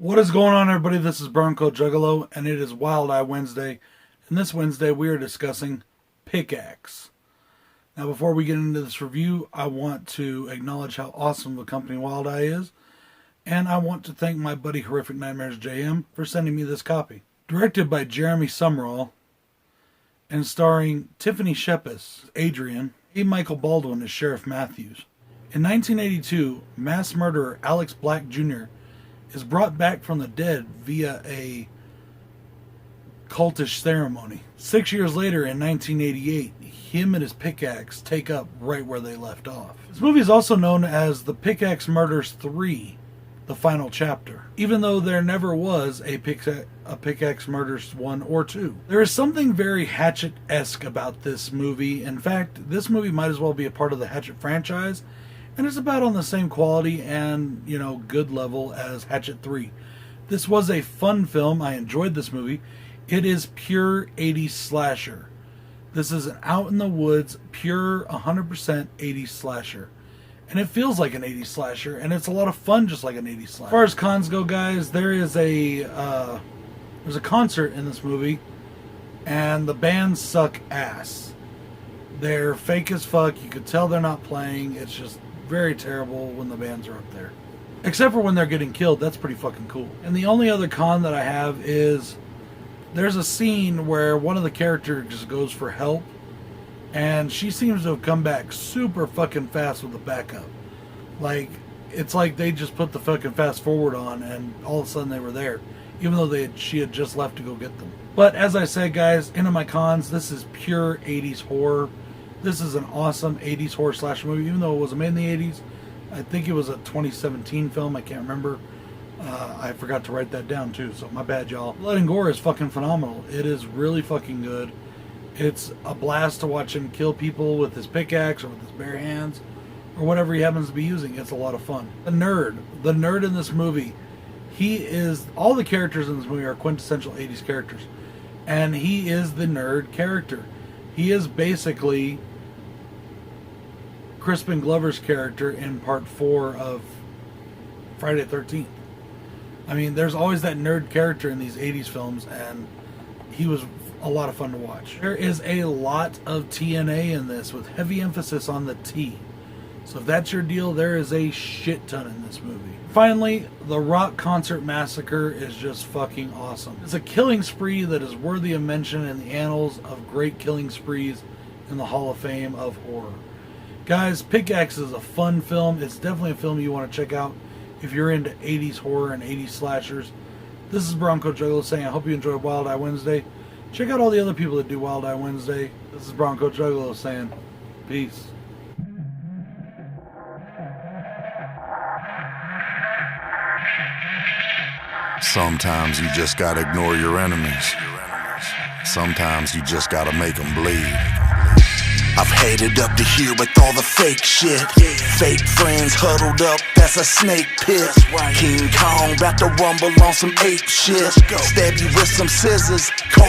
What is going on, everybody? This is Bronco Juggalo, and it is Wild Eye Wednesday. And this Wednesday, we are discussing Pickaxe. Now, before we get into this review, I want to acknowledge how awesome the company Wild Eye is. And I want to thank my buddy Horrific Nightmares JM for sending me this copy. Directed by Jeremy Summerall, and starring Tiffany Shepis, Adrian, and Michael Baldwin as Sheriff Matthews. In 1982, mass murderer Alex Black Jr. is brought back from the dead via a cultish ceremony. 6 years later, in 1988, him and his pickaxe take up right where they left off. This movie is also known as The Pickaxe Murders 3, the final chapter, even though there never was a Pickaxe Murders 1 or 2. There is something very Hatchet-esque about this movie. In fact, this movie might as well be a part of the Hatchet franchise, and it's about on the same quality and, good level as Hatchet 3. This was a fun film. I enjoyed this movie. It is pure 80s slasher. This is an out-in-the-woods, pure 100% 80s slasher. And it feels like an 80s slasher, and it's a lot of fun just like an 80s slasher. As far as cons go, guys, there's a concert in this movie, and the bands suck ass. They're fake as fuck. You could tell they're not playing. It's just very terrible when the bands are up there. Except for when they're getting killed. That's pretty fucking cool. And the only other con that I have is there's a scene where one of the characters just goes for help, and she seems to have come back super fucking fast with the backup. Like, it's like they just put the fucking fast forward on and all of a sudden they were there, even though she had just left to go get them. But as I said, guys, into my cons, this is pure 80s horror. This is an awesome 80s horror slasher movie, even though it wasn't made in the 80s. I think it was a 2017 film. I can't remember. I forgot to write that down too, so my bad, y'all. Blood and gore is fucking phenomenal. It is really fucking good. It's a blast to watch him kill people with his pickaxe or with his bare hands or whatever he happens to be using. It's a lot of fun. The nerd in this movie, all the characters in this movie are quintessential 80s characters, and he is the nerd character. He is basically Crispin Glover's character in part 4 of Friday the 13th. I mean, there's always that nerd character in these 80s films, and he was a lot of fun to watch. There is a lot of TNA in this, with heavy emphasis on the T. So if that's your deal, there is a shit ton in this movie. Finally, the Rock Concert Massacre is just fucking awesome. It's a killing spree that is worthy of mention in the annals of great killing sprees in the Hall of Fame of horror. Guys, Pickaxe is a fun film. It's definitely a film you want to check out if you're into 80s horror and 80s slashers. This is Bronco Juggalo saying I hope you enjoyed Wild Eye Wednesday. Check out all the other people that do Wild Eye Wednesday. This is Bronco Juggalo saying peace. Sometimes you just gotta ignore your enemies. Sometimes you just gotta make them bleed. I've headed up to here with all the fake shit. Fake friends huddled up, that's a snake pit. King Kong about to rumble on some ape shit. Stab you with some scissors, call